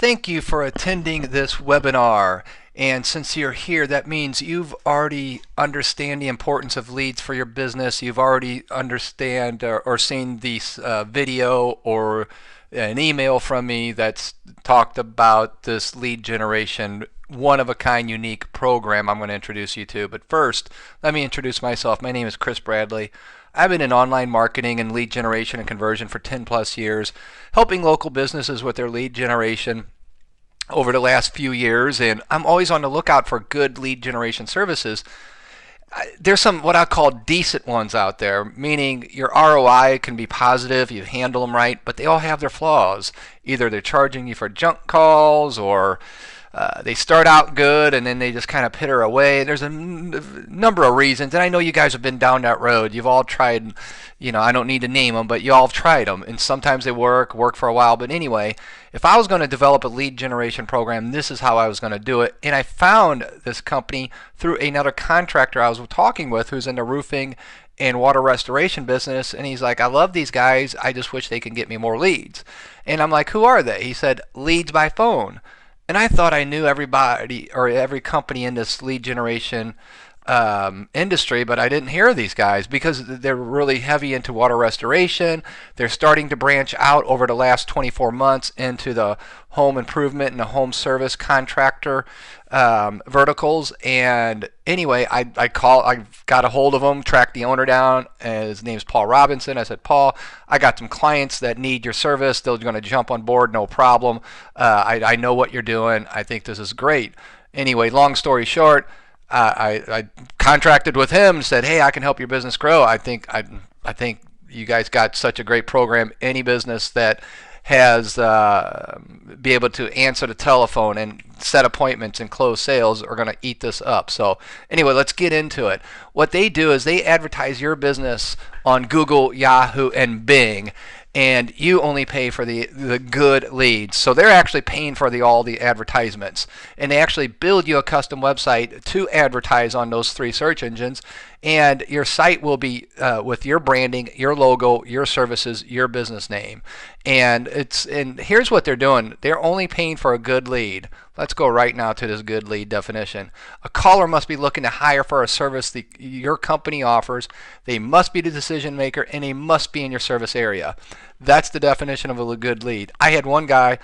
Thank you for attending this webinar. And since you're here, that means you've already understand the importance of leads for your business. You've already understand or seen this video or an email from me that's talked about this lead generation, one-of-a-kind, unique program I'm going to introduce you to. But first, let me introduce myself. My name is Chris Bradley. I've been in online marketing and lead generation and conversion for 10 plus years, helping local businesses with their lead generation over the last few years, and I'm always on the lookout for good lead generation services. There's some what I call decent ones out there, meaning your ROI can be positive, you handle them right, but they all have their flaws. Either they're charging you for junk calls, or they start out good and then they just kind of pitter away. There's a number of reasons, and I know you guys have been down that road. You've all tried, I don't need to name them, but you all have tried them, and sometimes they work for a while. But anyway, if I was going to develop a lead generation program, this is how I was going to do it. And I found this company through another contractor I was talking with who's in the roofing and water restoration business, and he's like, I love these guys, I just wish they could get me more leads. And I'm like, who are they? He said, Leads by Phone. And I thought I knew everybody or every company in this lead generation industry, but I didn't hear of these guys because they're really heavy into water restoration. They're starting to branch out over the last 24 months into the home improvement and the home service contractor verticals. And anyway, I got a hold of them, tracked the owner down, and his name's Paul Robinson. I said, Paul, I got some clients that need your service. They're going to jump on board, no problem. I know what you're doing. I think this is great. Anyway, long story short, I contracted with him and said, hey, I can help your business grow. I think you guys got such a great program. Any business that has be able to answer the telephone and set appointments and close sales are going to eat this up. So anyway, let's get into it. What they do is they advertise your business on Google, Yahoo, and Bing, and you only pay for the good leads. So they're actually paying for all the advertisements, and they actually build you a custom website to advertise on those 3 search engines, and your site will be with your branding, your logo, your services, your business name. And here's what they're doing. They're only paying for a good lead. Let's go right now to this good lead definition. A caller must be looking to hire for a service your company offers. They must be the decision maker, and they must be in your service area. That's the definition of a good lead. I had one guy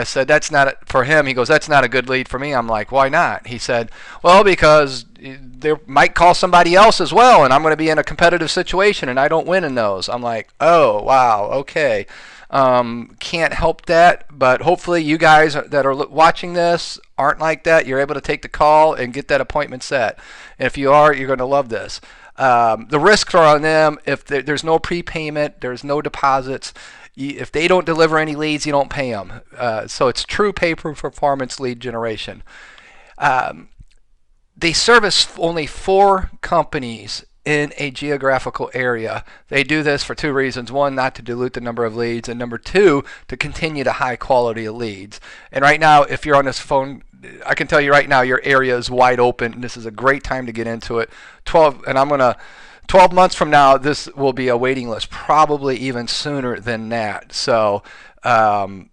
said that's not for him. He goes, that's not a good lead for me. I'm like, why not? He said, well, because they might call somebody else as well, and I'm going to be in a competitive situation, and I don't win in those. I'm like, oh, wow, okay. Can't help that, but hopefully you guys that are watching this aren't like that. You're able to take the call and get that appointment set. And if you are, you're going to love this. The risks are on them. If there's no prepayment, there's no deposits. If they don't deliver any leads, you don't pay them. So it's true pay-for-performance lead generation. They service only 4 companies in a geographical area. They do this for 2 reasons. 1, not to dilute the number of leads, and number 2, to continue the high quality of leads. And right now, if you're on this phone, I can tell you right now, your area is wide open, and this is a great time to get into it. 12 months from now, this will be a waiting list, probably even sooner than that. So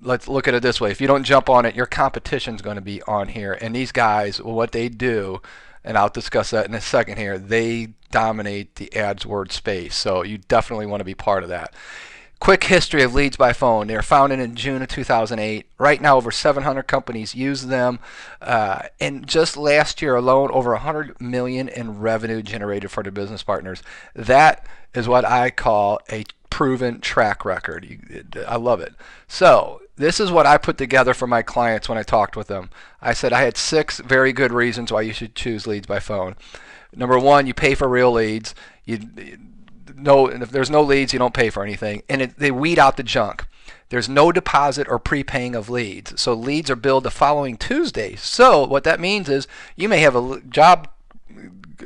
let's look at it this way. If you don't jump on it, your competition's going to be on here. And these guys, what they do, and I'll discuss that in a second here, they dominate the AdWords space. So you definitely want to be part of that. Quick history of Leads by Phone. They were founded in June of 2008. Right now, over 700 companies use them. And just last year alone, over 100 million in revenue generated for their business partners. That is what I call a proven track record. I love it. So this is what I put together for my clients when I talked with them. I said I had 6 very good reasons why you should choose Leads by Phone. Number 1, you pay for real leads. And if there's no leads, you don't pay for anything. And they weed out the junk. There's no deposit or prepaying of leads. So leads are billed the following Tuesday. So what that means is you may have a job,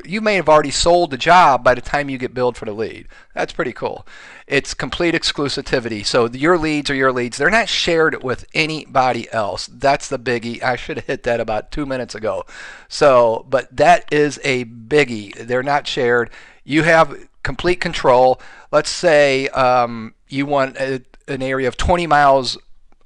you may have already sold the job by the time you get billed for the lead. That's pretty cool. It's complete exclusivity. So your leads are your leads. They're not shared with anybody else. That's the biggie. I should have hit that about 2 minutes ago. So, but that is a biggie. They're not shared. You have complete control. Let's say you want an area of 20 miles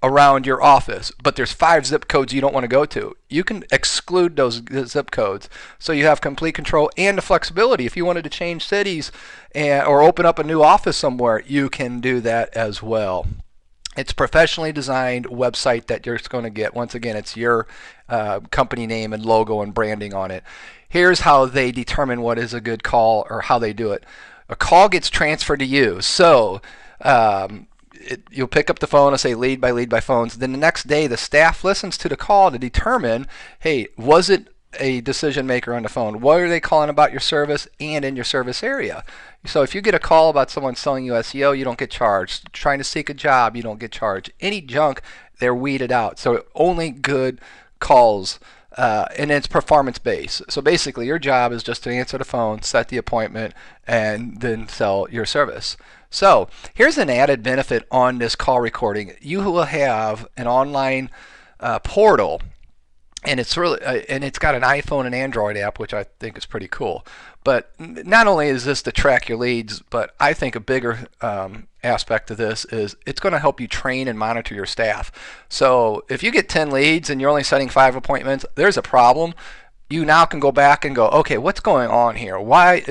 around your office, but there's 5 zip codes you don't want to go to. You can exclude those zip codes, so you have complete control and the flexibility. If you wanted to change cities or open up a new office somewhere, you can do that as well. It's a professionally designed website that you're going to get. Once again, it's your company name and logo and branding on it. Here's how they determine what is a good call, or how they do it. A call gets transferred to you. So you'll pick up the phone and say lead by phones. Then the next day, the staff listens to the call to determine, hey, was it a decision maker on the phone? What are they calling about your service and in your service area? So if you get a call about someone selling you SEO, you don't get charged. Trying to seek a job, you don't get charged. Any junk, they're weeded out. So only good calls, and it's performance based. So basically your job is just to answer the phone, set the appointment, and then sell your service. So here's an added benefit on this call recording. You will have an online portal, and it's really and it's got an iPhone and Android app, which I think is pretty cool. But not only is this to track your leads, but I think a bigger aspect of this is it's going to help you train and monitor your staff. So if you get 10 leads and you're only setting 5 appointments, there's a problem. You now can go back and go, okay, what's going on here? Why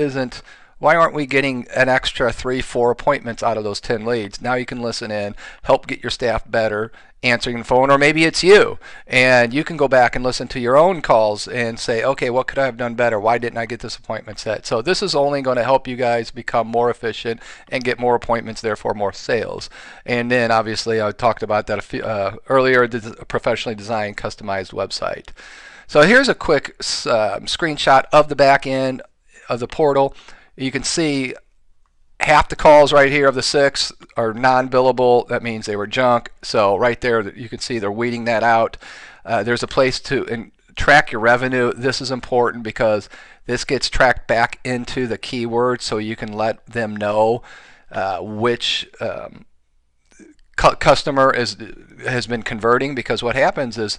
aren't we getting an extra 3-4 appointments out of those 10 leads? Now you can listen in, help get your staff better answering the phone, or maybe it's you, and you can go back and listen to your own calls and say, okay, what could I have done better? Why didn't I get this appointment set? So this is only going to help you guys become more efficient and get more appointments, therefore more sales. And then obviously I talked about that earlier, the professionally designed, customized website. So here's a quick screenshot of the back end of the portal. You can see half the calls right here of the 6 are non-billable. That means they were junk. So right there, you can see they're weeding that out. There's a place to track your revenue. This is important because this gets tracked back into the keywords, so you can let them know which customer has been converting. Because what happens is,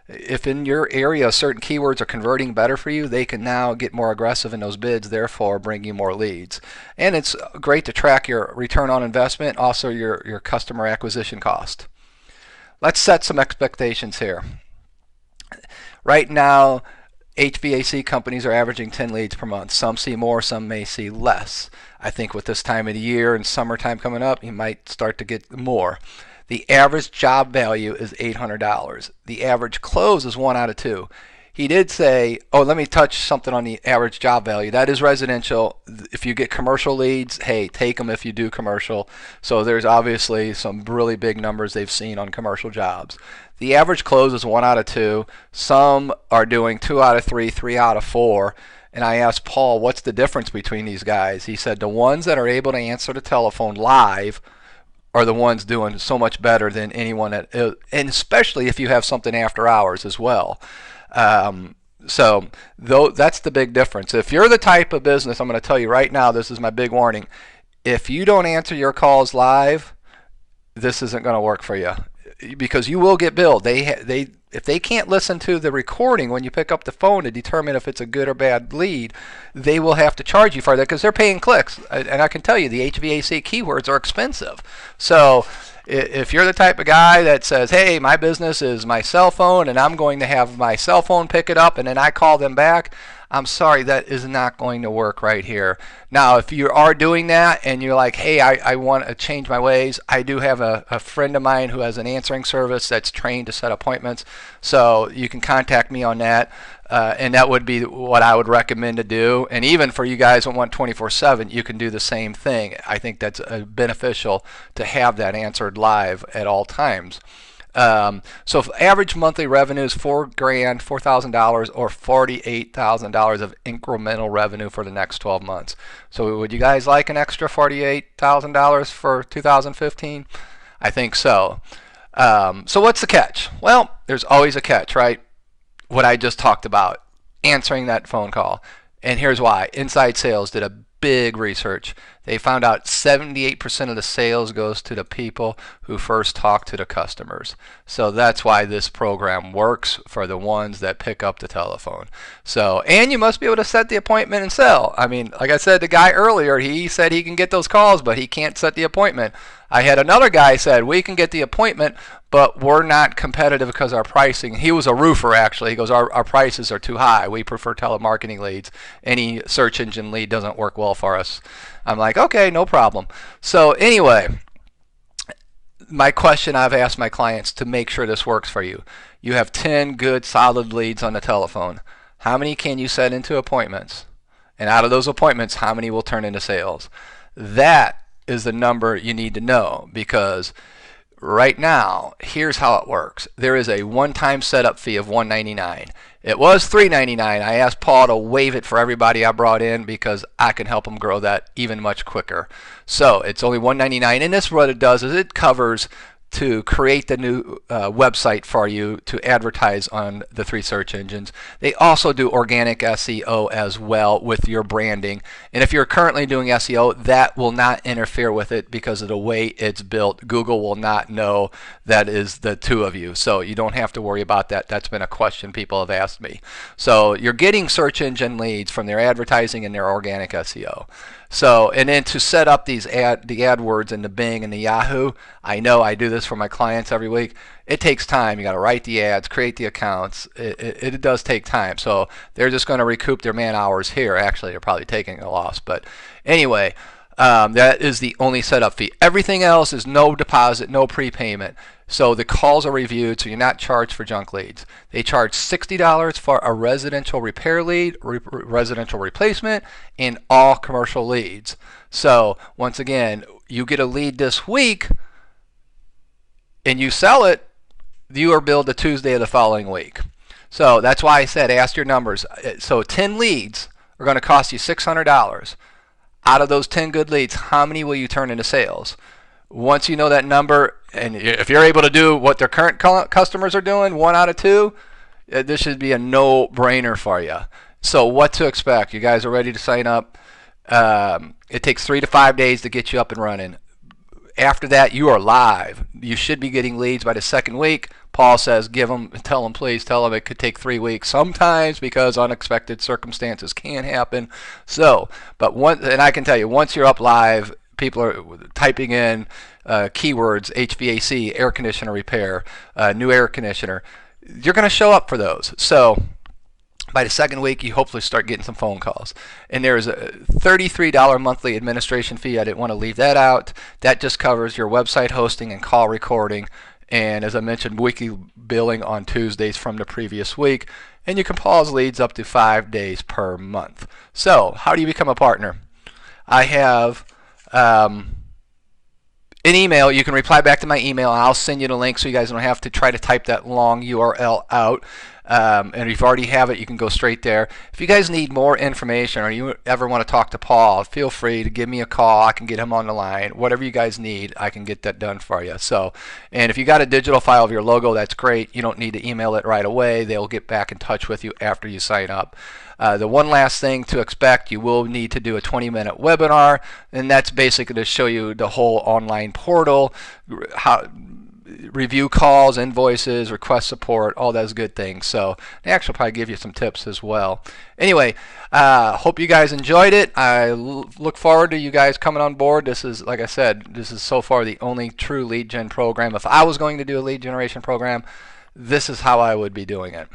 if in your area certain keywords are converting better for you, they can now get more aggressive in those bids, therefore bring you more leads. And it's great to track your return on investment, also your customer acquisition cost. Let's set some expectations here. Right now, HVAC companies are averaging 10 leads per month. Some see more, some may see less. I think with this time of the year and summertime coming up, you might start to get more. The average job value is $800. The average close is 1 out of 2. He did say, oh, let me touch something on the average job value. That is residential. If you get commercial leads, hey, take them if you do commercial. So there's obviously some really big numbers they've seen on commercial jobs. The average close is 1 out of 2. Some are doing 2 out of 3, 3 out of 4. And I asked Paul, what's the difference between these guys? He said the ones that are able to answer the telephone live are the ones doing so much better than anyone that, and especially if you have something after hours as well. So that's the big difference. If you're the type of business, I'm going to tell you right now, this is my big warning. If you don't answer your calls live, this isn't going to work for you, because you will get billed. If they can't listen to the recording when you pick up the phone to determine if it's a good or bad lead, they will have to charge you for that, because they're paying clicks. And I can tell you the HVAC keywords are expensive. So if you're the type of guy that says, hey, my business is my cell phone and I'm going to have my cell phone pick it up and then I call them back, I'm sorry, that is not going to work right here. Now, if you are doing that and you're like, hey, I want to change my ways, I do have a friend of mine who has an answering service that's trained to set appointments. So you can contact me on that, and that would be what I would recommend to do. And even for you guys who want 24/7, you can do the same thing. I think that's beneficial to have that answered live at all times. So if average monthly revenue is $4,000 or $48,000 of incremental revenue for the next 12 months. So would you guys like an extra $48,000 for 2015? I think so. So what's the catch? Well, there's always a catch, right? What I just talked about, answering that phone call. And here's why. Inside Sales did a big research. They found out 78% of the sales goes to the people who first talk to the customers. So that's why this program works for the ones that pick up the telephone. So, and you must be able to set the appointment and sell. I mean, like I said, the guy earlier, he said he can get those calls, but he can't set the appointment. I had another guy said, we can get the appointment, but we're not competitive because our pricing, he was a roofer actually, he goes, our prices are too high. We prefer telemarketing leads. Any search engine lead doesn't work well for us. I'm like, okay, no problem. So anyway, my question I've asked my clients to make sure this works for you. You have 10 good solid leads on the telephone. How many can you set into appointments? And out of those appointments, how many will turn into sales? That is the number you need to know, because right now, here's how it works. There is a one-time setup fee of $199. It was $399. I asked Paul to waive it for everybody I brought in because I can help them grow that even much quicker. So it's only $199, and this what it does is it covers to create the new website for you to advertise on the 3 search engines. They also do organic SEO as well with your branding. And if you're currently doing SEO, that will not interfere with it because of the way it's built. Google will not know that is the 2 of you. So you don't have to worry about that. That's been a question people have asked me. So you're getting search engine leads from their advertising and their organic SEO. So, and then to set up these the AdWords and the Bing and the Yahoo, I know I do this for my clients every week. It takes time. You got to write the ads, create the accounts. It does take time. So they're just going to recoup their man hours here. Actually, they're probably taking a loss. But anyway, that is the only setup fee. Everything else is no deposit, no prepayment. So the calls are reviewed, so you're not charged for junk leads. They charge $60 for a residential repair lead, residential replacement, and all commercial leads. So once again, you get a lead this week and you sell it, you are billed the Tuesday of the following week. So that's why I said ask your numbers. So 10 leads are going to cost you $600. Out of those 10 good leads, how many will you turn into sales? Once you know that number, and if you're able to do what their current customers are doing, 1 out of 2, this should be a no-brainer for you. So what to expect? You guys are ready to sign up. It takes 3 to 5 days to get you up and running. After that, you are live. You should be getting leads by the 2nd week. Paul says, tell them, please tell them it could take 3 weeks sometimes because unexpected circumstances can happen. So, and I can tell you, once you're up live, people are typing in keywords, HVAC, air conditioner repair, new air conditioner. You're going to show up for those. So by the 2nd week, you hopefully start getting some phone calls. And there's a $33 monthly administration fee. I didn't want to leave that out. That just covers your website hosting and call recording. And as I mentioned, weekly billing on Tuesdays from the previous week. And you can pause leads up to 5 days per month. So how do you become a partner? I have an email. You can reply back to my email, and I'll send you the link so you guys don't have to try to type that long URL out. And if you already have it, you can go straight there. If you guys need more information or you ever want to talk to Paul, feel free to give me a call. I can get him on the line. Whatever you guys need, I can get that done for you. So, and if you got a digital file of your logo, that's great. You don't need to email it right away. They'll get back in touch with you after you sign up. The one last thing to expect, you will need to do a 20-minute webinar, and that's basically to show you the whole online portal, how review calls, invoices, request support, all those good things. So they actually probably give you some tips as well. Anyway, hope you guys enjoyed it. I look forward to you guys coming on board. This is, like I said, this is so far the only true lead gen program. If I was going to do a lead generation program, this is how I would be doing it.